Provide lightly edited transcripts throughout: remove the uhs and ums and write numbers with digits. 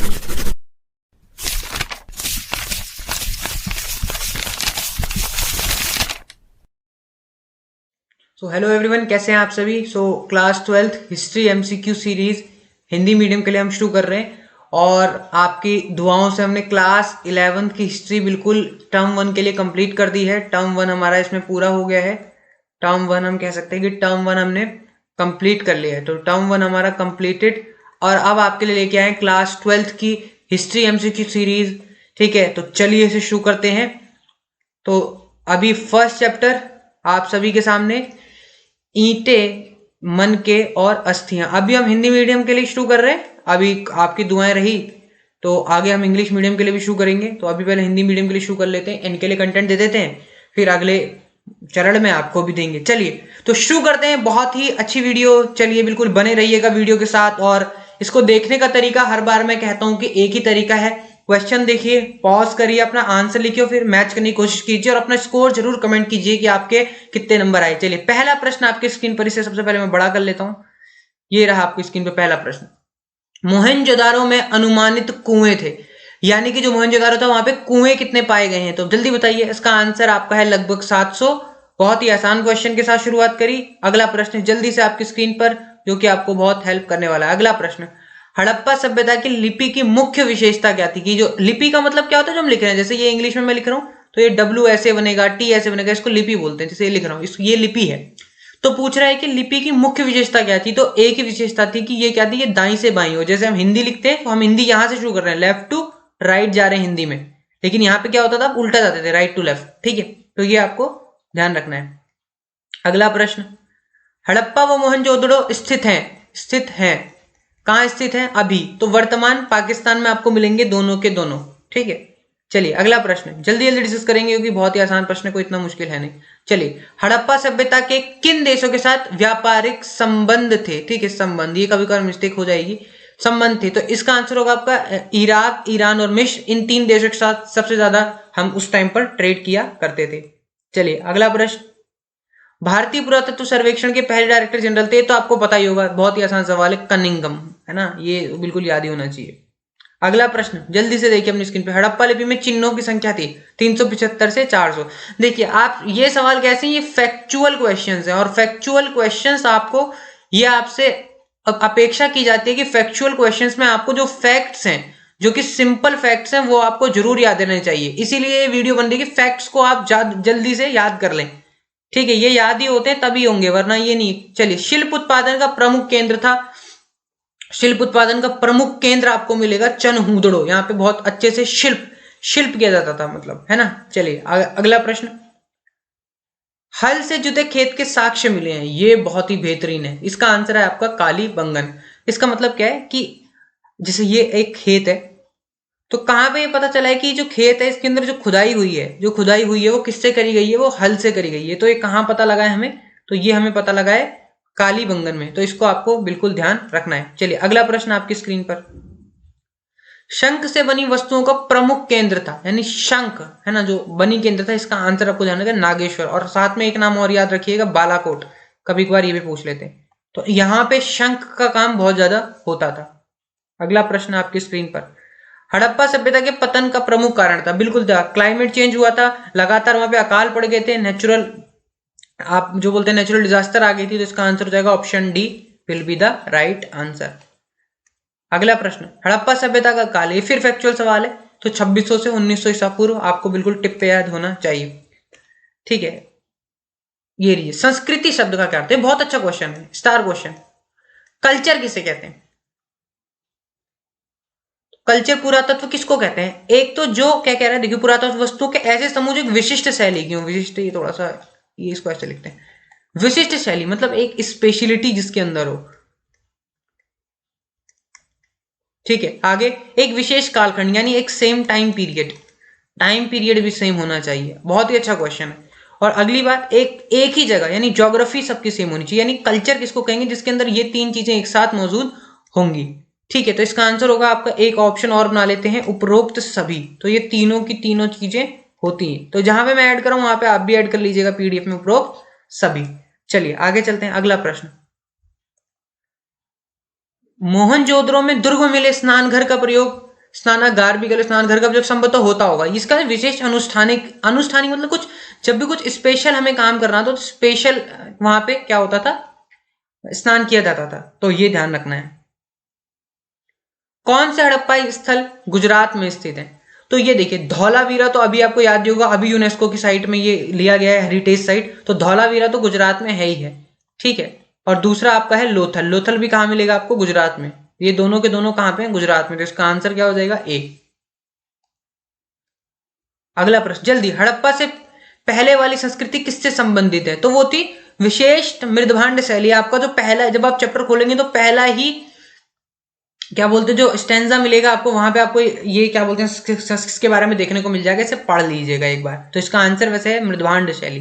So hello everyone, कैसे हैं आप सभी। Class 12th history MCQ series Hindi medium के लिए हम शुरू कर रहे हैं और आपकी दुआओं से हमने क्लास 11th की हिस्ट्री बिल्कुल टर्म 1 के लिए कंप्लीट कर दी है। टर्म 1 हमारा इसमें पूरा हो गया है। टर्म 1 हम कह सकते हैं कि टर्म 1 हमने कंप्लीट कर लिया है, तो टर्म 1 हमारा कंप्लीटेड। और अब आपके लिए लेके आए क्लास 12th की हिस्ट्री एमसीक्यू सीरीज। ठीक है, तो चलिए इसे शुरू करते हैं। तो अभी फर्स्ट चैप्टर आप सभी के सामने, ईंटें, मनके और अस्थियां। अभी हम हिंदी मीडियम के लिए शुरू कर रहे हैं। अभी आपकी दुआएं रही तो आगे हम इंग्लिश मीडियम के लिए भी शुरू करेंगे। तो अभी पहले हिंदी मीडियम के लिए शुरू कर लेते हैं, इनके लिए कंटेंट दे देते हैं, फिर अगले चरण में आपको भी देंगे। चलिए तो शुरू करते हैं। बहुत ही अच्छी वीडियो, चलिए बिल्कुल बने रहिएगा वीडियो के साथ। और इसको देखने का तरीका हर बार मैं कहता हूं कि एक ही तरीका है। क्वेश्चन देखिए, पॉज करिए, अपना आंसर लिखिए, फिर मैच करने की कोशिश कीजिए और अपना स्कोर जरूर कमेंट कीजिए कि आपके कितने नंबर आए। चलिए पहला प्रश्न आपकी स्क्रीन पर, इसे सबसे पहले मैं बड़ा कर लेता हूं। ये रहा आपकी स्क्रीन पर पहला प्रश्न। मोहनजोदारो में अनुमानित कुएं थे, यानी कि जो मोहनजोदारो था वहां पे कुएं कितने पाए गए हैं। तो जल्दी बताइए। इसका आंसर आपका है लगभग 700। बहुत ही आसान क्वेश्चन के साथ शुरुआत करी। अगला प्रश्न जल्दी से आपकी स्क्रीन पर, जो कि आपको बहुत हेल्प करने वाला है। अगला प्रश्न, हड़प्पा सभ्यता की लिपि की मुख्य विशेषता क्या थी। कि जो लिपि का मतलब क्या होता है, जो हम लिख रहे हैं, जैसे ये इंग्लिश में मैं लिख रहा हूं तो ये W ऐसे बनेगा, T ऐसे बनेगा, इसको लिपि बोलते हैं। जैसे ये लिख रहा हूं, ये लिपि है। तो पूछ रहा है कि लिपि की मुख्य विशेषता क्या थी। तो एक ही विशेषता थी कि ये क्या थी, ये दाई से बाई हो। जैसे हम हिंदी लिखते हैं तो हम हिंदी यहां से शुरू कर रहे हैं, लेफ्ट टू राइट जा रहे हैं हिंदी में, लेकिन यहाँ पे क्या होता था, उल्टा जाते थे, राइट टू लेफ्ट। ठीक है, तो ये आपको ध्यान रखना है। अगला प्रश्न, हड़प्पा व मोहनजोदड़ो स्थित हैं कहां स्थित है अभी। तो वर्तमान पाकिस्तान में आपको मिलेंगे दोनों के दोनों। ठीक है, चलिए अगला प्रश्न जल्दी जल्दी डिस्कस करेंगे क्योंकि बहुत ही आसान प्रश्न है, कोई इतना मुश्किल है नहीं। चलिए, हड़प्पा सभ्यता के किन देशों के साथ व्यापारिक संबंध थे। ठीक है, संबंध, ये कभी कभार मिस्टेक हो जाएगी, संबंध थे। तो इसका आंसर होगा आपका इराक, ईरान और मिस्र। इन 3 देशों के साथ सबसे ज्यादा हम उस टाइम पर ट्रेड किया करते थे। चलिए अगला प्रश्न, भारतीय पुरातत्व सर्वेक्षण के पहले डायरेक्टर जनरल थे। तो आपको पता ही होगा, बहुत ही आसान सवाल है, कनिंघम, है ना, ये बिल्कुल याद ही होना चाहिए। अगला प्रश्न जल्दी से देखिए अपनी स्क्रीन पे, हड़प्पा लिपि में चिन्हों की संख्या थी 375 से 400। देखिए आप, ये सवाल कैसे हैं, ये फैक्चुअल क्वेश्चंस हैं और फैक्चुअल क्वेश्चंस आपको, ये आपसे अपेक्षा की जाती है कि फैक्चुअल क्वेश्चंस में आपको जो फैक्ट्स हैं, जो कि सिंपल फैक्ट्स हैं, वो आपको जरूर याद रहने चाहिए। इसीलिए ये वीडियो बन रही है कि फैक्ट्स को आप जल्दी से याद कर लें। ठीक है, ये याद ही होते हैं तभी होंगे, वरना ये नहीं। चलिए, शिल्प उत्पादन का प्रमुख केंद्र था, शिल्प उत्पादन का प्रमुख केंद्र आपको मिलेगा चनहुदड़ो। यहाँ पे बहुत अच्छे से शिल्प किया जाता था, मतलब, है ना। चलिए अगला प्रश्न, हल से जुते खेत के साक्ष्य मिले हैं। ये बहुत ही बेहतरीन है। इसका आंसर है आपका कालीबंगन। इसका मतलब क्या है कि जैसे ये एक खेत है, तो कहां पे ये पता चला है कि जो खेत है इसके अंदर जो खुदाई हुई है वो किससे करी गई है, वो हल से करी गई है। तो ये कहां पता लगा है हमें, तो ये हमें पता लगा है कालीबंगन में। तो इसको आपको बिल्कुल ध्यान रखना है। चलिए अगला प्रश्न आपकी स्क्रीन पर, शंख से बनी वस्तुओं का प्रमुख केंद्र था, यानी शंख, है ना, जो बनी केंद्र था। इसका आंसर आपको ध्यान रखना, नागेश्वर। और साथ में एक नाम और याद रखिएगा, बालाकोट। कभी कभार ये भी पूछ लेते हैं। तो यहां पे शंख का काम बहुत ज्यादा होता था। अगला प्रश्न आपकी स्क्रीन पर, हड़प्पा सभ्यता के पतन का प्रमुख कारण था। बिल्कुल क्लाइमेट चेंज हुआ था, लगातार वहां पे अकाल पड़ गए थे, नेचुरल, आप जो बोलते हैं नेचुरल डिजास्टर आ गई थी। तो इसका आंसर हो जाएगा option D, will be the right answer. अगला प्रश्न, हड़प्पा सभ्यता का काल, ये फिर फैक्चुअल सवाल है। तो 2600 से 1900 ईसा पूर्व आपको बिल्कुल टिप पे याद होना चाहिए। ठीक है, ये रही संस्कृति शब्द का क्या अर्थ है। बहुत अच्छा क्वेश्चन है, स्टार क्वेश्चन। कल्चर किसे कहते हैं, कल्चर पुरातत्व किसको कहते हैं। एक तो जो क्या कह रहा है, देखिए, पुरातत्व वस्तुओं के ऐसे समूह जो एक विशिष्ट शैली की हो। विशिष्ट, ये थोड़ा सा, ये इसको ऐसे लिखते हैं, विशिष्ट शैली मतलब एक स्पेशलिटी जिसके अंदर हो। ठीक है, आगे एक विशेष कालखंड, यानी एक सेम टाइम पीरियड भी सेम होना चाहिए। बहुत ही अच्छा क्वेश्चन है। और अगली बात, एक ही जगह, यानी ज्योग्राफी सबकी सेम होनी चाहिए। यानी कल्चर किसको कहेंगे, जिसके अंदर ये 3 चीजें एक साथ मौजूद होंगी। ठीक है, तो इसका आंसर होगा आपका, एक ऑप्शन और बना लेते हैं, उपरोक्त सभी। तो ये तीनों की तीनों चीजें होती हैं। तो जहां पे मैं ऐड कर रहा हूं वहां पे आप भी ऐड कर लीजिएगा पीडीएफ में, उपरोक्त सभी। चलिए आगे चलते हैं। अगला प्रश्न, मोहनजोदड़ो में दुर्ग में मिले स्नान घर का प्रयोग स्नानागार भी कह लो, स्नान घर का जब संभवतः होता होगा। इसका विशेष अनुष्ठानिक मतलब कुछ, जब भी कुछ स्पेशल हमें काम करना तो स्पेशल वहां पे क्या होता था, स्नान किया जाता था। तो ये ध्यान रखना है। कौन से हड़प्पा स्थल गुजरात में स्थित है? तो ये देखिए धौलावीरा तो अभी आपको याद ही होगा, अभी यूनेस्को की साइट में ये लिया गया है, हेरिटेज साइट। तो धौलावीरा तो गुजरात में है ही है, ठीक है। और दूसरा आपका है लोथल। लोथल भी कहां मिलेगा आपको? गुजरात में। ये दोनों के दोनों कहां पे हैं? गुजरात में। तो इसका आंसर क्या हो जाएगा? ए। अगला प्रश्न जल्दी, हड़प्पा से पहले वाली संस्कृति किससे संबंधित है? तो वो थी विशेष मृदभांड शैली। आपका जो पहला, जब आप चैप्टर खोलेंगे तो पहला ही क्या बोलते हैं, जो स्टेंजा मिलेगा आपको, वहां पे आपको ये क्या बोलते हैं के बारे में देखने को मिल जाएगा। इसे पढ़ लीजिएगा एक बार। तो इसका आंसर वैसे है मृदभांड शैली,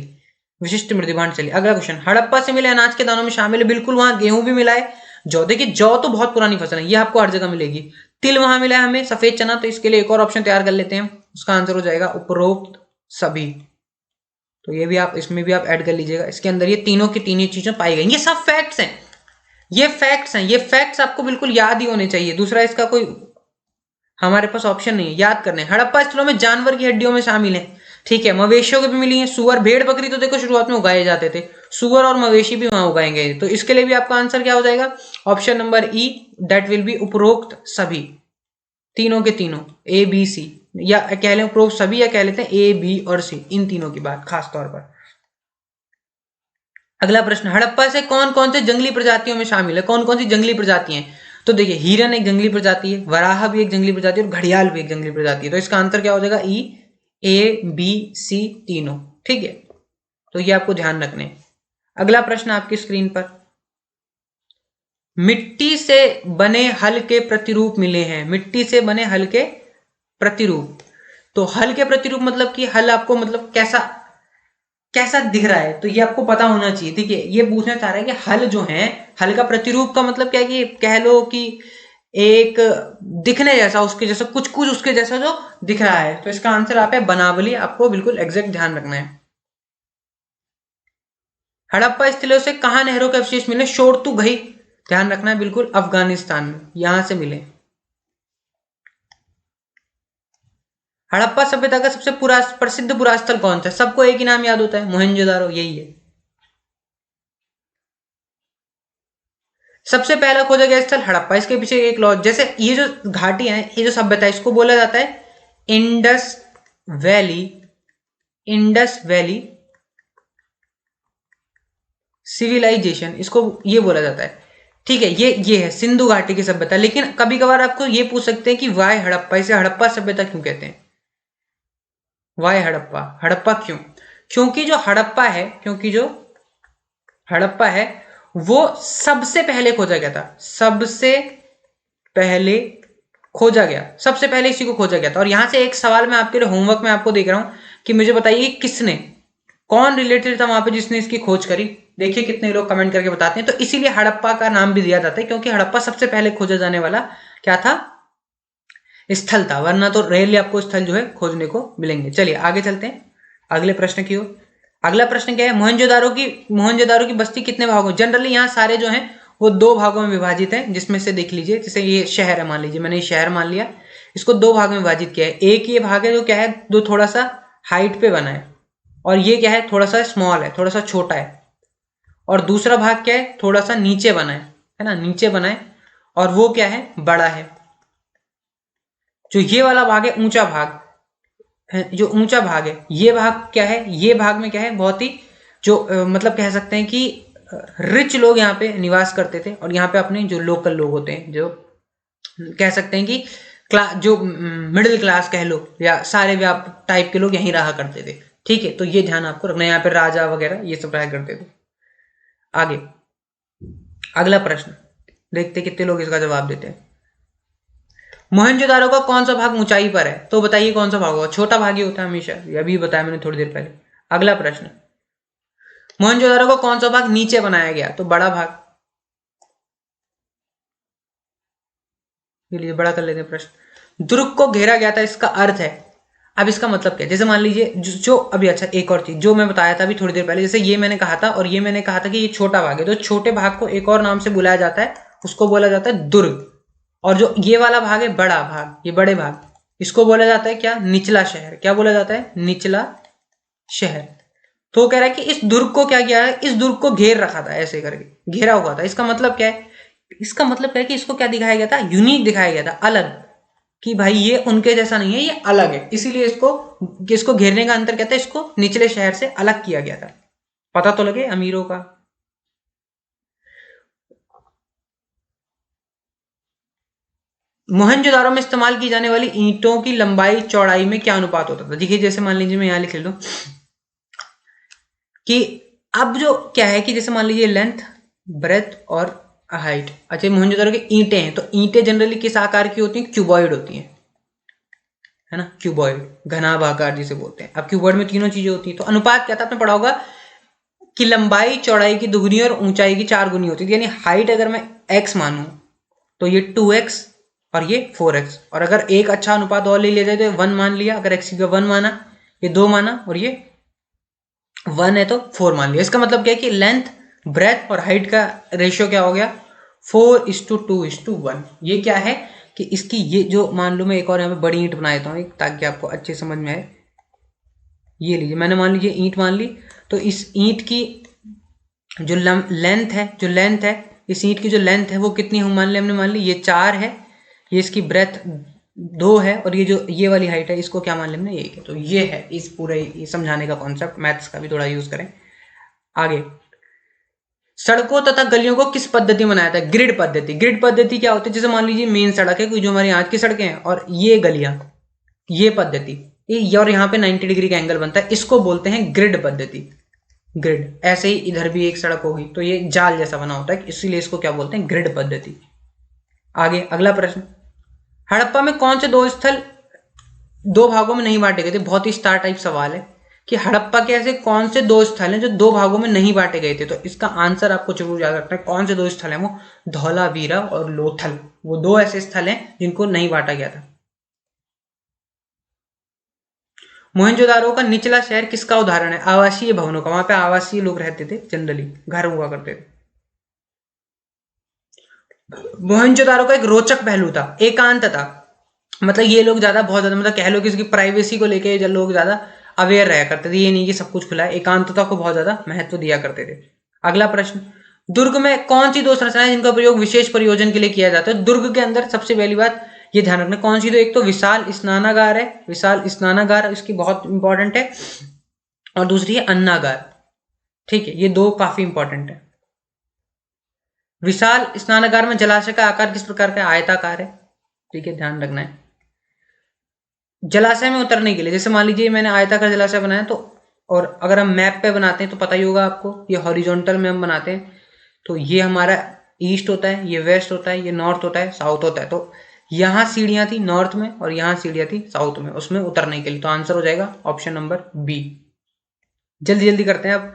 विशिष्ट मृदभांड शैली। अगला क्वेश्चन, हड़प्पा से मिले अनाज के दानों में शामिल है? बिल्कुल, वहां गेहूं भी मिला है, जौ। देखिए जौ तो बहुत पुरानी फसल है, ये आपको हर जगह मिलेगी। तिल वहां मिला है हमें, सफेद चना। तो इसके लिए एक और ऑप्शन तैयार कर लेते हैं, उसका आंसर हो जाएगा उपरोक्त सभी। तो ये भी आप, इसमें भी आप ऐड कर लीजिएगा। इसके अंदर ये तीनों की तीनों चीजें पाई गई। ये सब फैक्ट्स हैं, ये फैक्ट्स हैं, ये फैक्ट्स आपको बिल्कुल याद ही होने चाहिए। दूसरा इसका कोई हमारे पास ऑप्शन नहीं है, याद करने। हड़प्पा स्थलों में जानवर की हड्डियों में शामिल है, ठीक है। मवेशियों की भी मिली है, सुअर, भेड़, बकरी तो देखो शुरुआत में उगाए जाते थे, सुअर और मवेशी भी वहां उगाएंगे। तो इसके लिए भी आपका आंसर क्या हो जाएगा? Option number E, that will be उपरोक्त सभी। तीनों के तीनों, ए बी सी, या कह लें उपरोक्त सभी, या कह लेते हैं ए बी और सी, इन तीनों की बात खास तौर पर। अगला प्रश्न, हड़प्पा से कौन कौन से जंगली प्रजातियों में शामिल है? कौन कौन सी जंगली प्रजातियां हैं? तो देखिए हिरन एक जंगली प्रजाति है, वराह भी एक जंगली प्रजाति है, और घड़ियाल भी एक जंगली प्रजाति है। तो इसका आंसर क्या हो जाएगा? ई, ए बी सी तीनों, ठीक है। तो ये आपको ध्यान रखने। अगला प्रश्न आपकी स्क्रीन पर, मिट्टी से बने हल के प्रतिरूप मिले हैं। मिट्टी से बने हल के प्रतिरूप। तो हल के प्रतिरूप मतलब कि हल आपको मतलब कैसा कैसा दिख रहा है, तो ये आपको पता होना चाहिए। देखिए ये पूछना चाह रहा है कि हल जो है, हल का प्रतिरूप का मतलब क्या है कि कह लो कि एक दिखने जैसा, उसके जैसा कुछ कुछ उसके जैसा जो दिख रहा है। तो इसका आंसर आप है बनावली। आपको बिल्कुल एग्जैक्ट ध्यान रखना है। हड़प्पा स्थलों से कहां नहरों के अवशेष मिले? शोरतुगही, ध्यान रखना है, बिल्कुल अफगानिस्तान में, यहां से मिले। हड़प्पा सभ्यता का सबसे प्रसिद्ध पुरास्थल कौन सा? सबको एक ही नाम याद होता है, मोहनजोदारो, यही है। सबसे पहला खोजा गया स्थल हड़प्पा। इसके पीछे एक लॉ, जैसे ये जो घाटी है, ये जो सभ्यता है, इसको बोला जाता है Indus valley, Indus valley civilisation, इसको ये बोला जाता है, ठीक है। ये है सिंधु घाटी की सभ्यता। लेकिन कभी कभार आपको ये पूछ सकते हैं कि वाई हड़प्पा, इसे हड़प्पा सभ्यता क्यों कहते हैं? वाई हड़प्पा, हड़प्पा क्यों? क्योंकि जो हड़प्पा है वो सबसे पहले खोजा गया था, सबसे पहले खोजा गया, सबसे पहले इसी को खोजा गया था। और यहां से एक सवाल मैं आपके लिए होमवर्क में आपको देख रहा हूं कि मुझे बताइए किसने, कौन रिलेटेड था वहां पे जिसने इसकी खोज करी। देखिए कितने लोग कमेंट करके बताते हैं। तो इसीलिए हड़प्पा का नाम भी दिया जाता है, क्योंकि हड़प्पा सबसे पहले खोजा जाने वाला क्या था? स्थल था। वरना तो रेयरली आपको स्थल जो है खोजने को मिलेंगे। चलिए आगे चलते हैं अगले प्रश्न की ओर। अगला प्रश्न क्या है? मोहनजोदारो की बस्ती कितने भागों? जनरली यहाँ सारे जो हैं वो दो भागों में विभाजित हैं, जिसमें से देख लीजिए, जैसे ये शहर है, मान लीजिए मैंने ये शहर मान लिया, इसको दो भाग में विभाजित किया है। एक ये भाग है जो क्या है, जो थोड़ा सा हाइट पे बना है, और ये क्या है, थोड़ा सा स्मॉल है, थोड़ा सा छोटा है। और दूसरा भाग क्या है, थोड़ा सा नीचे बना है ना, नीचे बना है, और वो क्या है, बड़ा है। जो ये वाला भाग है, ऊंचा भाग है, जो ऊंचा भाग है, ये भाग क्या है, ये भाग में क्या है, बहुत ही जो मतलब कह सकते हैं कि रिच लोग यहाँ पे निवास करते थे। और यहाँ पे अपने जो लोकल लोग होते हैं, जो कह सकते हैं कि जो मिडिल क्लास कह लो, या सारे टाइप के लोग यहीं रहा करते थे, ठीक है। तो ये ध्यान आपको रखना है, यहाँ पे राजा वगैरह ये सब रहा करते थे। आगे अगला प्रश्न देखते कितने लोग इसका जवाब देते हैं। मोहनजोदारो का कौन सा भाग ऊंचाई पर है? तो बताइए कौन सा भाग होगा? छोटा भाग ही होता है हमेशा, अभी बताया मैंने थोड़ी देर पहले। अगला प्रश्न, मोहनजोदारो का कौन सा भाग नीचे बनाया गया? तो बड़ा भाग, लिए बड़ा कर लेते हैं प्रश्न। दुर्ग को घेरा गया था, इसका अर्थ है, अब इसका मतलब क्या है? जैसे मान लीजिए जो अभी, अच्छा एक और चीज जो मैं बताया था अभी थोड़ी देर पहले, जैसे ये मैंने कहा था और ये मैंने कहा था कि ये छोटा भाग है, तो छोटे भाग को एक और नाम से बुलाया जाता है, उसको बोला जाता है दुर्ग। और जो ये वाला भाग है बड़ा भाग, ये बड़े भाग, इसको बोला जाता है क्या, निचला शहर। क्या बोला जाता है, निचला शहर। तो कह रहा है कि इस दुर्ग को क्या किया है, इस दुर्ग को घेर रखा था, ऐसे करके घेरा हुआ था। इसका मतलब क्या है, इसका मतलब क्या है कि इसको क्या दिखाया गया था, यूनिक दिखाया गया था, अलग, कि भाई ये उनके जैसा नहीं है, ये अलग है, इसीलिए इसको घेरने का अंतर कहता है, इसको निचले शहर से अलग किया गया था। पता तो लगे अमीरों का। मोहनजोदारो में इस्तेमाल की जाने वाली ईंटों की लंबाई चौड़ाई में क्या अनुपात होता था। देखिए जैसे मान लीजिए मैं यहां लिख लूं कि अब जो क्या है कि जैसे मान लीजिए लेंथ, ब्रेथ और हाइट। अच्छा, मोहनजोदारो की ईंटें हैं, तो ईंटें जनरली किस आकार की होती हैं, क्यूबॉइड होती हैं, है ना, क्यूबॉइड, घनाभ आकार जिसे बोलते हैं। अब क्यूबॉइड में तीनों चीजें होती हैं, तो अनुपात क्या था, आपने पढ़ा होगा कि लंबाई चौड़ाई की दुगुनी और ऊंचाई की 4 गुनी होती थी। यानी हाइट अगर मैं x मानूं तो ये 2x और ये 4x, और अगर एक अच्छा अनुपात और ले लिया जाए तो 1 मान लिया, अगर x का 1 माना, ये 2 माना, और ये 1 है तो 4 मान लिया। इसका मतलब क्या है कि लेंथ, ब्रेथ और हाइट का रेशियो क्या हो गया, 4:2:1। ये क्या है कि इसकी ये जो, मान लो मैं एक और यहाँ पे बड़ी ईंट बना देता हूँ ताकि आपको अच्छे समझ में आए। ये लीजिए, मैंने मान लीजिए ईंट मान ली, तो इस ईंट की जो लेंथ है, इस ईंट की जो लेंथ है वो कितनी है, मान ली हमने, मान ली ये 4 है, ये इसकी ब्रेथ 2 है, और ये जो ये वाली हाइट है इसको क्या मान ली हमने, 1 है। तो ये है इस पूरे ये समझाने का कॉन्सेप्ट, मैथ्स का भी थोड़ा यूज करें। आगे, सड़कों तथा गलियों को किस पद्धति में बनाया था, ग्रिड पद्धति। ग्रिड पद्धति क्या होती है, जैसे मान लीजिए मेन सड़क है, जो हमारी आज की सड़कें हैं, और ये गलियां, ये पद्धति, और यहाँ पे 90 डिग्री का एंगल बनता है, इसको बोलते हैं ग्रिड पद्धति। ग्रिड, ऐसे ही इधर भी एक सड़क होगी तो ये जाल जैसा बना होता है, इसीलिए इसको क्या बोलते हैं, ग्रिड पद्धति। आगे अगला प्रश्न, हड़प्पा में कौन से दो स्थल 2 भागों में नहीं बांटे गए थे। बहुत ही स्टार टाइप सवाल है कि हड़प्पा के ऐसे कौन से 2 स्थल हैं जो 2 भागों में नहीं बांटे गए थे। तो इसका आंसर आपको जरूर याद रखना है, कौन से 2 स्थल हैं वो, धौलावीरा और लोथल। वो 2 ऐसे स्थल हैं जिनको नहीं बांटा गया था। मोहनजोदारो का निचला शहर किसका उदाहरण है, आवासीय भवनों का। वहां पे आवासीय लोग रहते थे, जनरली घर हुआ करते थे। मोहनजोदारो का एक रोचक पहलू था, एकांतता। मतलब ये लोग ज्यादा, बहुत ज्यादा, मतलब कह लो कि इसकी प्राइवेसी को लेके जो लोग ज्यादा अवेयर रहा करते थे, ये नहीं कि सब कुछ खुला है, एकांतता को बहुत ज्यादा महत्व दिया करते थे। अगला प्रश्न, दुर्ग में कौन सी 2 संरचनाएं जिनका प्रयोग विशेष प्रयोजन के लिए किया जाता है। दुर्ग के अंदर सबसे पहली बात ये ध्यान रखना, कौन सी, तो एक तो विशाल स्नानागार है, विशाल स्नानागार इसकी बहुत इंपॉर्टेंट है, और दूसरी है अन्नागार। ठीक है, ये 2 काफी इंपॉर्टेंट है। विशाल स्नानागार में जलाशय का आकार किस प्रकार का, आयताकार है। ठीक है, ध्यान रखना है। जलाशय में उतरने के लिए, जैसे मान लीजिए मैंने आयताकार जलाशय बनाया, तो और अगर हम मैप पे बनाते हैं तो पता ही होगा आपको, ये हॉरिजॉन्टल में हम बनाते हैं, तो ये हमारा ईस्ट होता है, ये वेस्ट होता है, ये नॉर्थ होता है, साउथ होता है। तो यहाँ सीढ़ियां थी नॉर्थ में और यहाँ सीढ़ियां थी साउथ में, उसमें उतरने के लिए। तो आंसर हो जाएगा ऑप्शन नंबर बी। जल्दी जल्दी करते हैं अब,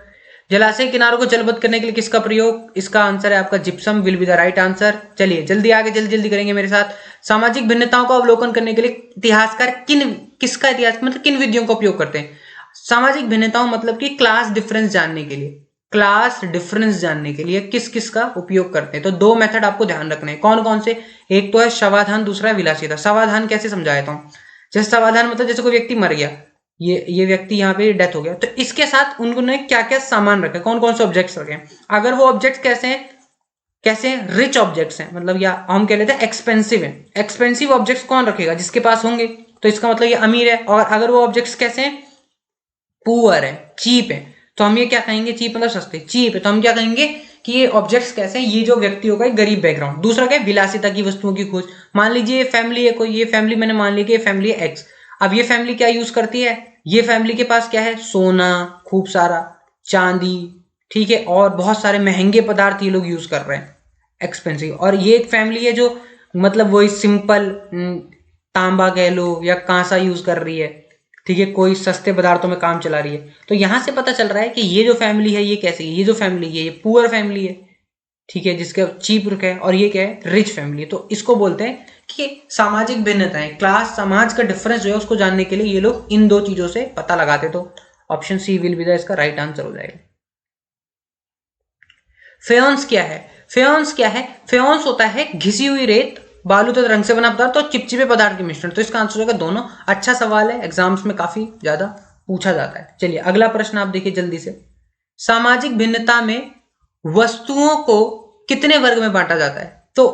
जलाशय किनारों को जलबद्ध करने के लिए किसका प्रयोग, इसका आंसर है आपका gypsum will be the right answer. चलिए जल्दी आगे, जल्दी जल्दी करेंगे मेरे साथ। सामाजिक भिन्नताओं का अवलोकन करने के लिए इतिहासकार किसका इतिहास, मतलब किन विधियों का उपयोग करते हैं। सामाजिक भिन्नताओं मतलब कि क्लास डिफरेंस जानने के लिए, क्लास डिफरेंस जानने के लिए किस किस का उपयोग करते हैं। तो 2 मेथड आपको ध्यान रखने हैं, कौन कौन से, एक तो है समाधान, दूसरा है विलासिता। समाधान कैसे समझाता हूं, जैसे समाधान मतलब जैसे कोई व्यक्ति मर गया, ये व्यक्ति यहाँ पे डेथ हो गया, तो इसके साथ उन्होंने क्या क्या सामान रखे, कौन कौन से ऑब्जेक्ट्स रखे। अगर वो ऑब्जेक्ट्स कैसे हैं, रिच ऑब्जेक्ट्स हैं, मतलब या हम कह लेते हैं एक्सपेंसिव है। एक्सपेंसिव ऑब्जेक्ट्स कौन रखेगा, जिसके पास होंगे, तो इसका मतलब ये अमीर है। और अगर वो ऑब्जेक्ट्स कैसे हैं, पुअर है, चीप है, तो हम ये क्या कहेंगे, चीप मतलब सस्ते, चीप है तो हम क्या कहेंगे कि ये ऑब्जेक्ट्स कैसे हैं, ये जो व्यक्ति होगा गरीब बैकग्राउंड। दूसरा क्या, विलासिता की वस्तुओं की खोज। मान लीजिए फैमिली है कोई, ये फैमिली मैंने मान ली कि ये फैमिली है एक्स। अब ये फैमिली क्या यूज करती है, ये फैमिली के पास क्या है, सोना, खूब सारा चांदी, ठीक है, और बहुत सारे महंगे पदार्थ ये लोग यूज कर रहे हैं, एक्सपेंसिव। और ये एक फैमिली है जो मतलब वही सिंपल तांबा कह लो या कांसा यूज कर रही है, ठीक है, कोई सस्ते पदार्थों में काम चला रही है। तो यहां से पता चल रहा है कि ये जो फैमिली है ये कैसी है, ये जो फैमिली है ये पुअर फैमिली है, ठीक है, जिसका चीप रुक है, और ये क्या है, रिच फैमिली। तो इसको बोलते हैं कि सामाजिक भिन्नताएं, क्लास, समाज का डिफरेंस जो है उसको जानने के लिए ये लोग इन 2 चीजों से पता लगाते। तो option C will be the इसका राइट आंसर हो जाएगा। फेयंस क्या है, फेयंस क्या है, फेयंस होता है घिसी हुई रेत बालू तो रंग से बना पदार्थ और चिपचिपे पदार्थ के मिश्रण। तो इसका आंसर होगा दोनों। अच्छा सवाल है, एग्जाम्स में काफी ज्यादा पूछा जाता है। चलिए अगला प्रश्न आप देखिए जल्दी से। सामाजिक भिन्नता में वस्तुओं को कितने वर्ग में बांटा जाता है? तो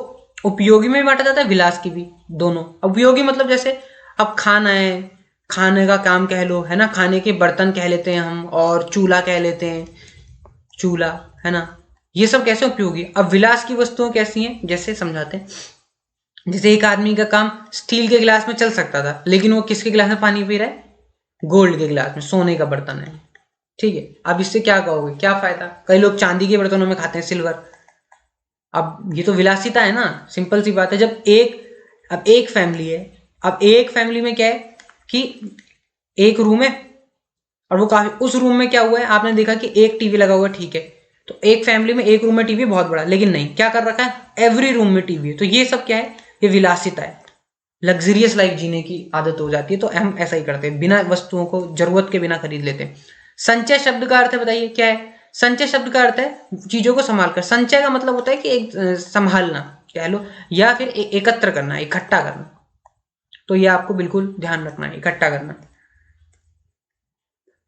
उपयोगी में बांटा जाता है, विलास की भी, दोनों। उपयोगी मतलब जैसे अब खाना है, खाने का काम कह लो, है ना, खाने के बर्तन कह लेते हैं हम, और चूल्हा कह लेते हैं, चूल्हा, है ना, ये सब कैसे उपयोगी। अब विलास की वस्तुएं कैसी हैं, जैसे समझाते हैं। जैसे एक आदमी का काम स्टील के गिलास में चल सकता था, लेकिन वो किसके गिलास में पानी पी रहा है? गोल्ड के गिलास में, सोने का बर्तन है, ठीक है। अब इससे क्या कहोगे, क्या फायदा? कई लोग चांदी के बर्तनों में खाते हैं, सिल्वर। अब ये तो विलासिता है ना, सिंपल सी बात है। अब एक फैमिली है, अब एक फैमिली में क्या है कि एक रूम है, और वो काफी, उस रूम में क्या हुआ है, आपने देखा कि एक टीवी लगा हुआ है, ठीक है। तो एक फैमिली में एक रूम में टीवी बहुत बड़ा, लेकिन नहीं, क्या कर रखा है, एवरी रूम में टीवी है। तो ये सब क्या है, ये विलासिता है, लग्जरियस लाइफ जीने की आदत हो जाती है। तो हम ऐसा ही करते हैं, बिना वस्तुओं को जरूरत के बिना खरीद लेते हैं। संचय शब्द का अर्थ है, बताइए क्या है? संचय शब्द का अर्थ है चीजों को संभाल कर। संचय का मतलब होता है कि एक संभालना कह लो, या फिर एकत्र करना, इकट्ठा करना। तो ये आपको बिल्कुल ध्यान रखना है, इकट्ठा करना।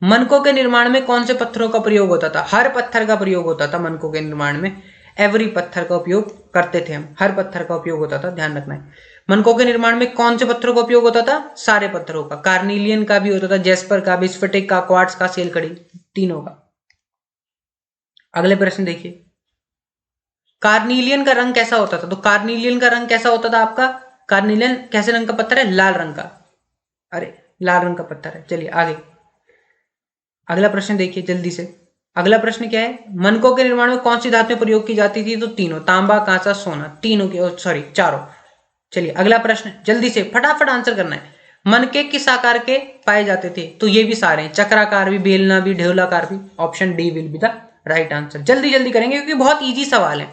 मनकों के निर्माण में कौन से पत्थरों का प्रयोग होता था? हर पत्थर का प्रयोग होता था मनकों के निर्माण में। एवरी पत्थर का उपयोग करते थे हम, हर पत्थर का उपयोग होता था, ध्यान रखना है। मनकों के निर्माण में कौन से पत्थरों का उपयोग होता था? सारे पत्थरों का। कार्निलियन का भी होता था, जेस्पर का भी, स्फटिक का, क्वार्ट्ज का, सेलकड़ी, तीनों का। अगले प्रश्न देखिए। कार्निलियन का रंग कैसा होता था? तो कार्निलियन का रंग कैसा होता था आपका? कार्निलियन कैसे रंग का पत्थर है? लाल रंग का। अरे लाल रंग का पत्थर है। चलिए आगे अगला प्रश्न देखिए जल्दी से। अगला प्रश्न क्या है? मनकों के निर्माण में कौन सी धातु में प्रयोग की जाती थी? तो तीनों, तांबा, कांसा, सोना, तीनों के, सॉरी चारों। चलिए अगला प्रश्न जल्दी से फटाफट आंसर करना है। मनके किस आकार के पाए जाते थे? तो ये भी सारे हैं, चक्राकार भी, बेलना भी, ढेवलाकार भी। Option D will be the right answer. जल्दी जल्दी करेंगे क्योंकि बहुत इजी सवाल है।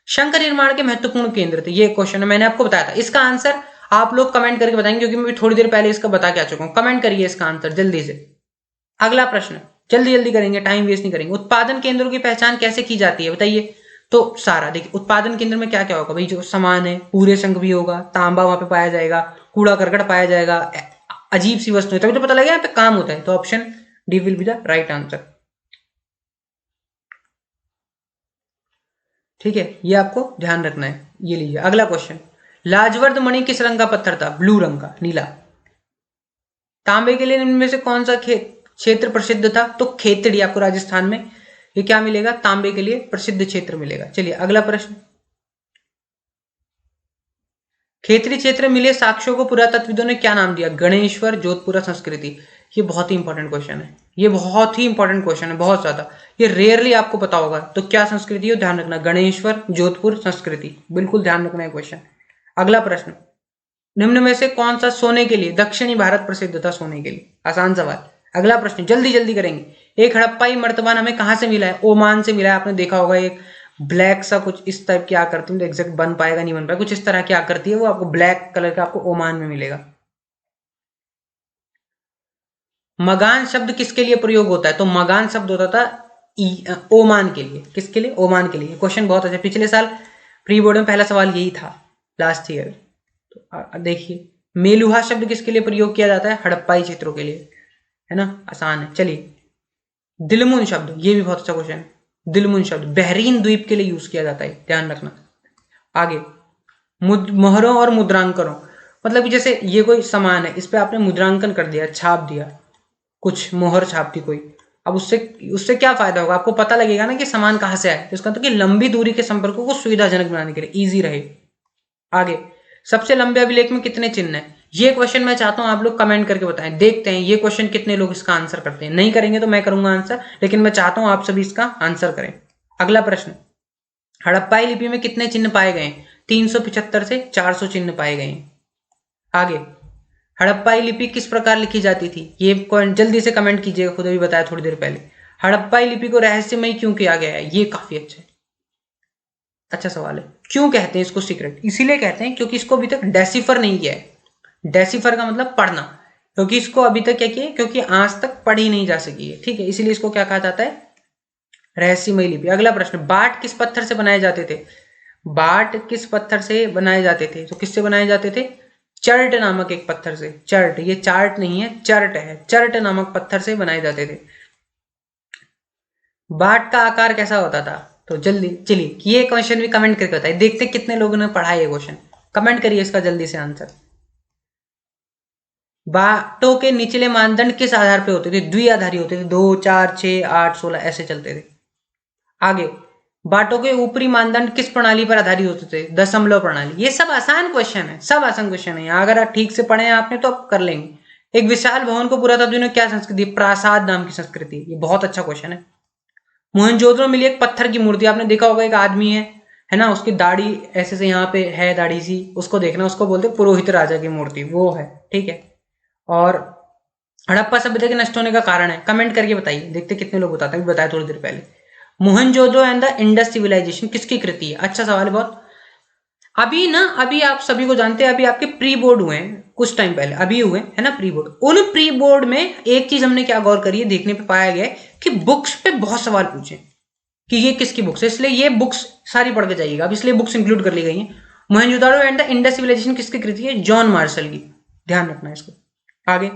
शंख निर्माण के महत्वपूर्ण केंद्र थे, ये क्वेश्चन है, मैंने आपको बताया था। इसका आंसर आप लोग कमेंट करके बताएंगे, क्योंकि मैं थोड़ी देर पहले इसका बता के आ चुका हूं। कमेंट करिए इसका आंसर जल्दी से। अगला प्रश्न जल्दी जल्दी करेंगे, टाइम वेस्ट नहीं करेंगे। उत्पादन केंद्रों की पहचान कैसे की जाती है, बताइए। तो सारा देखिए, उत्पादन केंद्र में क्या क्या होगा भाई? जो सामान है, पूरे शंख भी होगा, तांबा वहां पे पाया जाएगा, कूड़ा करकट पाया जाएगा, अजीब सी वस्तु है, तभी तो पता लगे यहाँ पे काम होता है। तो option D will be the right answer, ठीक है। ये आपको ध्यान रखना है। ये लीजिए अगला क्वेश्चन। लाजवर्द मणि किस रंग का पत्थर था? ब्लू रंग का, नीला। तांबे के लिए इनमें से कौन सा क्षेत्र प्रसिद्ध था? तो खेतड़ी, आपको राजस्थान में ये क्या मिलेगा? तांबे के लिए प्रसिद्ध क्षेत्र मिलेगा। चलिए अगला प्रश्न। खेतड़ी क्षेत्र में मिले साक्ष्यों को पुरातत्वविदों ने क्या नाम दिया? गणेश्वर, जोधपुरा संस्कृति। ये बहुत ही इंपॉर्टेंट क्वेश्चन है, ये बहुत ही इंपॉर्टेंट क्वेश्चन है, बहुत ज्यादा। ये रेयरली आपको पता होगा। तो क्या संस्कृति हो, ध्यान रखना, गणेश्वर, जोधपुर संस्कृति, बिल्कुल ध्यान रखना है क्वेश्चन। अगला प्रश्न। निम्न में से कौन सा सोने के लिए दक्षिणी भारत प्रसिद्ध था? सोने के लिए, आसान सवाल। अगला प्रश्न जल्दी जल्दी करेंगे। एक हड़प्पाई मर्तबान हमें कहां से मिला है? ओमान से मिला है। आपने देखा होगा एक ब्लैक सा कुछ इस टाइप की आकृति, तो एग्जैक्ट बन पाएगा नहीं बन पाएगा, कुछ इस तरह की आकृति है, वो आपको ब्लैक कलर का आपको ओमान में मिलेगा। मगान शब्द किसके लिए प्रयोग होता है? तो मगान शब्द होता था ओमान के लिए। किसके लिए? ओमान के लिए। क्वेश्चन बहुत अच्छा, पिछले साल प्री बोर्ड में पहला सवाल यही था, लास्ट ईयर। तो देखिए, मेलुहा शब्द किसके लिए प्रयोग किया जाता है? हड़प्पाई क्षेत्रों के लिए, है ना, आसान है। चलिए दिलमुन शब्द, ये भी बहुत अच्छा क्वेश्चन है। दिलमुन शब्द बहरीन द्वीप के लिए यूज किया जाता है, ध्यान रखना। आगे मोहरों और मुद्रांकनों, मतलब जैसे ये कोई सामान है, इस पे आपने मुद्रांकन कर दिया, छाप दिया, कुछ मोहर छाप दी कोई। अब उससे उससे क्या फायदा होगा? आपको पता लगेगा ना कि सामान कहां से आया। तो इसका मतलब कि लंबी दूरी के संपर्कों को सुविधाजनक बनाने के लिए, इजी रहे। आगे, सबसे लंबे अभिलेख में कितने चिन्ह हैं? ये क्वेश्चन मैं चाहता हूं आप लोग कमेंट करके बताएं, देखते हैं ये क्वेश्चन कितने लोग इसका आंसर करते हैं। नहीं करेंगे तो मैं करूंगा आंसर, लेकिन मैं चाहता हूं आप सभी इसका आंसर करें। अगला प्रश्न। हड़प्पाई लिपि में कितने चिन्ह पाए गए? 375 से 400 चिन्ह पाए गए। आगे, हड़प्पाई लिपि किस प्रकार लिखी जाती थी? ये जल्दी से कमेंट कीजिएगा, खुद भी बताया थोड़ी देर पहले। हड़प्पाई लिपि को रहस्यमयी क्यों किया गया है? ये काफी अच्छा सवाल है। क्यों कहते हैं इसको सीक्रेट? इसीलिए कहते हैं क्योंकि इसको अभी तक डेसिफर नहीं किया है। डेसिफर का मतलब पढ़ना, क्योंकि इसको अभी तक क्या किया है? क्योंकि आज तक पढ़ी नहीं जा सकी है, ठीक है, इसीलिए इसको क्या कहा जाता है? रहस्यमयी लिपि। अगला प्रश्न। बाट किस पत्थर से बनाए जाते थे? बाट किस पत्थर से बनाए जाते थे? तो किससे बनाए जाते थे? चर्ट नामक एक पत्थर से। चर्ट, ये चार्ट नहीं है, चर्ट है। चर्ट नामक पत्थर से बनाए जाते थे। बाट का आकार कैसा होता था? तो जल्दी चलिए ये क्वेश्चन भी कमेंट करके बताइए, देखते कितने लोगों ने पढ़ा ये क्वेश्चन। कमेंट करिए इसका जल्दी से आंसर। बाटों के निचले मानदंड किस आधार पे होते थे? द्विआधारी होते थे। 2, 4, 6, 8, 16 ऐसे चलते थे। आगे, बाटों के ऊपरी मानदंड किस प्रणाली पर आधारित होते थे? दशमलव प्रणाली। ये सब आसान क्वेश्चन है, सब आसान क्वेश्चन है। अगर आप ठीक से पढ़े हैं आपने तो आप कर लेंगे। एक विशाल भवन को पुरातत्वविदों ने क्या संस्कृति? प्रासाद नाम की संस्कृति। ये बहुत अच्छा क्वेश्चन है। मोहनजोदड़ो मिली एक पत्थर की मूर्ति, आपने देखा होगा, एक आदमी है ना, उसकी दाढ़ी ऐसे से यहाँ पे है, दाढ़ी सी, उसको देखना, उसको बोलते पुरोहित राजा की मूर्ति, वो है, ठीक है। और हड़प्पा सभ्यता के नष्ट होने का कारण है, कमेंट करके बताइए, देखते कितने लोग बताते हैं। बताया थोड़ी देर पहले। Mohenjodaro and the Indus civilisation किसकी कृति है? अच्छा सवाल है बहुत। अभी आप सभी को जानते हैं, अभी आपके प्री बोर्ड हुए हैं कुछ टाइम पहले, अभी हुए है ना प्री बोर्ड। उन प्री बोर्ड में एक चीज हमने क्या गौर करी है, देखने पे पाया गया है कि बुक्स पे बहुत सवाल पूछे कि ये किसकी बुक्स है, इसलिए ये बुक्स सारी पढ़ के जाइएगा, अब इसलिए बुक्स इंक्लूड कर ली गई हैं। Mohenjodaro and the Indus civilisation किसकी कृति है? जॉन मार्शल की, ध्यान रखना है इसको। आगे,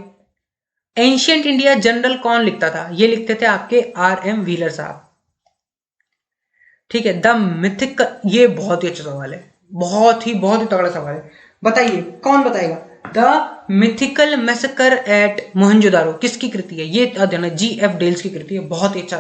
एंशियंट इंडिया जनरल कौन लिखता था? ये लिखते थे आपके R.M. व्हीलर साहब, ठीक है। द मिथिक, ये बहुत ही अच्छा सवाल है, बहुत ही तगड़ा सवाल है। बताइए कौन बताएगा? The mythical massacre at Mohenjodaro किसकी कृति है? ये G.F. डेल्स की कृति है। बहुत ही अच्छा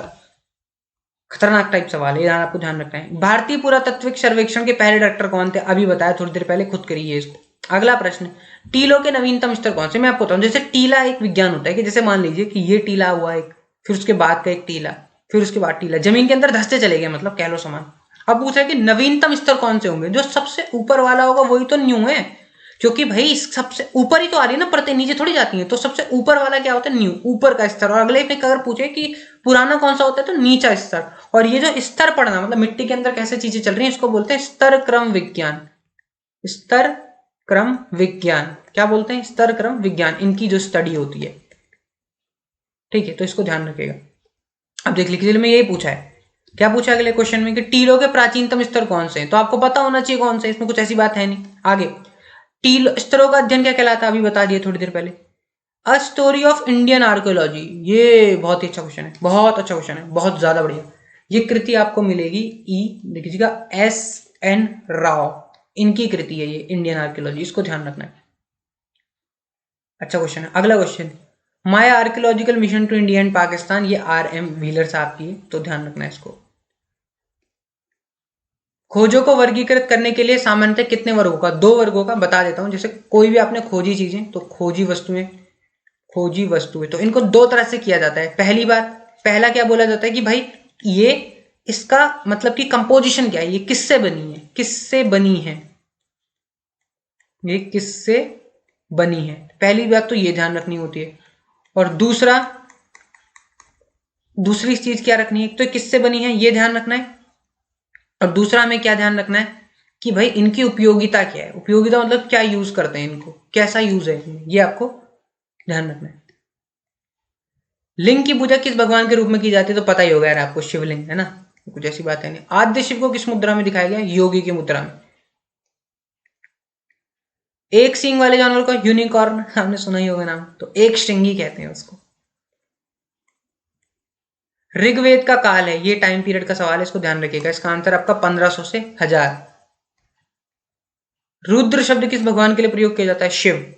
खतरनाक टाइप सवाल है, यहाँ आपको ध्यान रखना है। भारतीय पुरातत्विक सर्वेक्षण के पहले डायरेक्टर कौन थे? अभी बताया थोड़ी देर पहले, खुद करिए इसको। अगला प्रश्न, टीलों के नवीनतम स्तर कौन से? मैं आपको बताऊं, जैसे टीला एक विज्ञान होता है कि जैसे मान लीजिए कि ये टीला हुआ एक, फिर उसके बाद का एक टीला, फिर उसके बाद टीला, जमीन के अंदर धंसते चले गए, मतलब कह लो समान। अब पूछा है कि नवीनतम स्तर कौन से होंगे? जो सबसे ऊपर वाला होगा वही तो न्यू है, क्योंकि भाई सबसे ऊपर ही तो आ रही है ना परतें, नीचे थोड़ी जाती हैं। तो सबसे ऊपर वाला क्या होता है? न्यू, ऊपर का स्तर। और अगले में अगर पूछे कि पुराना कौन सा होता है, तो नीचा स्तर। और ये जो स्तर पढ़ना, मतलब मिट्टी के अंदर कैसे चीजें चल रही हैं, इसको बोलते हैं स्तर क्रम विज्ञान। स्तर क्रम विज्ञान क्या बोलते हैं? स्तर क्रम विज्ञान, इनकी जो स्टडी होती है, ठीक है। तो इसको ध्यान रखिएगा। अब देख लीजिए, में यही पूछा है, क्या पूछा अगले क्वेश्चन में कि टीलों के प्राचीनतम स्तर कौन से हैं? तो आपको पता होना चाहिए कौन से, इसमें कुछ ऐसी बात है नहीं। आगे, टील स्तरों का अध्ययन क्या कहलाता है? अभी बता दिए थोड़ी देर पहले। A story of Indian archaeology, ये बहुत ही अच्छा क्वेश्चन है, बहुत अच्छा क्वेश्चन है, बहुत ज्यादा बढ़िया। ये कृति आपको मिलेगी देखिएगा S.N. राव, इनकी कृति है ये इंडियन आर्कियोलॉजी, इसको ध्यान रखना है। अच्छा क्वेश्चन है। अगला क्वेश्चन, माया archaeological mission to India and Pakistan, ये R.M. व्हीलर साहब की है, तो ध्यान रखना है इसको। खोजों को वर्गीकृत करने के लिए सामान्यतः कितने वर्गों का? 2 वर्गों का बता देता हूं। जैसे कोई भी आपने खोजी चीजें, तो खोजी वस्तुएं, तो इनको 2 तरह से किया जाता है। पहली बात, पहला क्या बोला जाता है कि भाई ये इसका मतलब कि कंपोजिशन क्या है, ये किससे बनी है, किससे बनी है, ये किससे बनी है, पहली बात तो ये ध्यान रखनी होती है। और दूसरी चीज क्या रखनी है, तो किससे बनी है ये ध्यान रखना है। और दूसरा हमें क्या ध्यान रखना है कि भाई इनकी उपयोगिता क्या है। उपयोगिता मतलब क्या यूज करते हैं इनको, कैसा यूज है, ये आपको ध्यान रखना है। लिंग की पूजा किस भगवान के रूप में की जाती है? तो पता ही होगा यार आपको, शिवलिंग है ना, कुछ ऐसी बात है नहीं। आद्य शिव को किस मुद्रा में दिखाया गया? योगी की मुद्रा में। एक सींग वाले जानवर को यूनिकॉर्न, आपने सुना ही होगा नाम, तो एक श्रृंगी कहते हैं उसको। ऋग्वेद का काल है, ये टाइम पीरियड का सवाल है, इसको ध्यान रखिएगा। इसका आंसर आपका 1500 से 1000। रुद्र शब्द किस भगवान के लिए प्रयोग किया जाता है? शिव।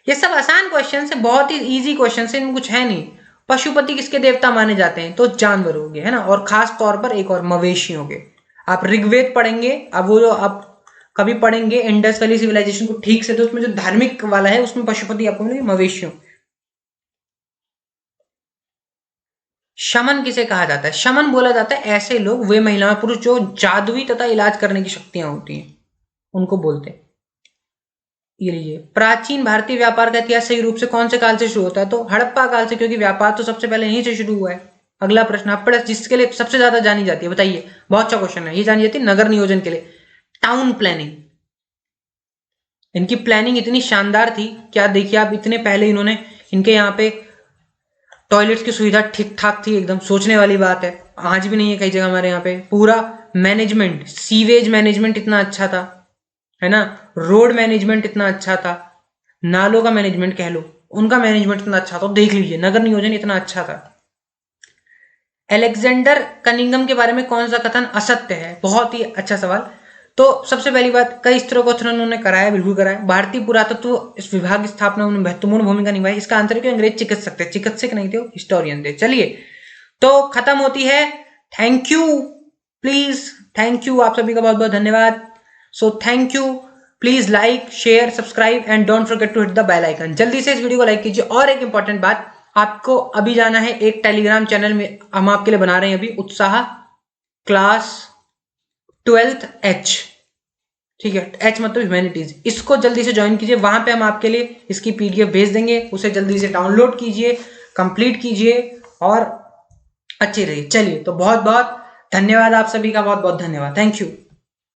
ये सब आसान क्वेश्चन है, बहुत ही इजी क्वेश्चन है, इनमें कुछ है नहीं। पशुपति किसके देवता माने जाते हैं? तो जानवरों के, है ना, और खास तौर पर एक और मवेशियों के। आप ऋग्वेद पढ़ेंगे, अब वो जो आप कभी पढ़ेंगे इंडस वैली सिविलाइजेशन को ठीक से, तो उसमें जो धार्मिक वाला है उसमें पशुपति आपको मिलेंगे, मवेशियों। शमन किसे कहा जाता है? शमन बोला जाता है ऐसे लोग, वे महिला पुरुष जो जादुई तथा इलाज करने की शक्तियां होती हैं, उनको बोलते हैं। ये लीजिए, प्राचीन भारतीय व्यापार का इतिहास सही रूप से कौन से काल से शुरू होता है? तो हड़प्पा काल से, क्योंकि व्यापार तो सबसे पहले यहीं से शुरू हुआ है। अगला प्रश्न, हड़प्पा जिसके लिए सबसे ज्यादा जानी जाती है, बताइए, बहुत अच्छा क्वेश्चन है। ये जानी जाती है नगर नियोजन के लिए, टाउन प्लानिंग। इनकी प्लानिंग इतनी शानदार थी, क्या देखिए आप, इतने पहले इन्होंने, इनके यहाँ पे टॉयलेट्स की सुविधा ठीक ठाक थी एकदम, सोचने वाली बात है। आज भी नहीं है कई जगह हमारे यहाँ पे, पूरा मैनेजमेंट, सीवेज मैनेजमेंट इतना अच्छा था, है ना, रोड मैनेजमेंट इतना अच्छा था, नालों का मैनेजमेंट कह लो, उनका मैनेजमेंट इतना अच्छा था, तो देख लीजिए नगर नियोजन इतना अच्छा था। अलेक्जेंडर कनिंगम के बारे में कौन सा कथन असत्य है? बहुत ही अच्छा सवाल। तो सबसे पहली बात, कई स्तरों का उत्खनन उन्होंने कराया, बिल्कुल कराया। भारतीय पुरातत्व इस विभाग की स्थापना में महत्वपूर्ण भूमिका निभाई। इसका आंसर है कि अंग्रेज चिकित्सक थे, चिकित्सक नहीं थे, हिस्टोरियन थे। चलिए, तो खत्म होती है। Thank you, please, thank you, आप सभी का बहुत बहुत धन्यवाद। So thank you, please like, share, subscribe and don't forget to hit the bell icon. जल्दी से इस वीडियो को लाइक कीजिए। और एक इंपॉर्टेंट बात, आपको अभी जाना है एक टेलीग्राम चैनल में, हम आपके लिए बना रहे हैं अभी, उत्साह क्लास 12th H, ठीक है, H मतलब ह्यूमैनिटीज। इसको जल्दी से ज्वाइन कीजिए, वहां पे हम आपके लिए इसकी PDF भेज देंगे, उसे जल्दी से डाउनलोड कीजिए, कंप्लीट कीजिए और अच्छी रहिए। चलिए, तो बहुत बहुत धन्यवाद, आप सभी का बहुत बहुत धन्यवाद। Thank you.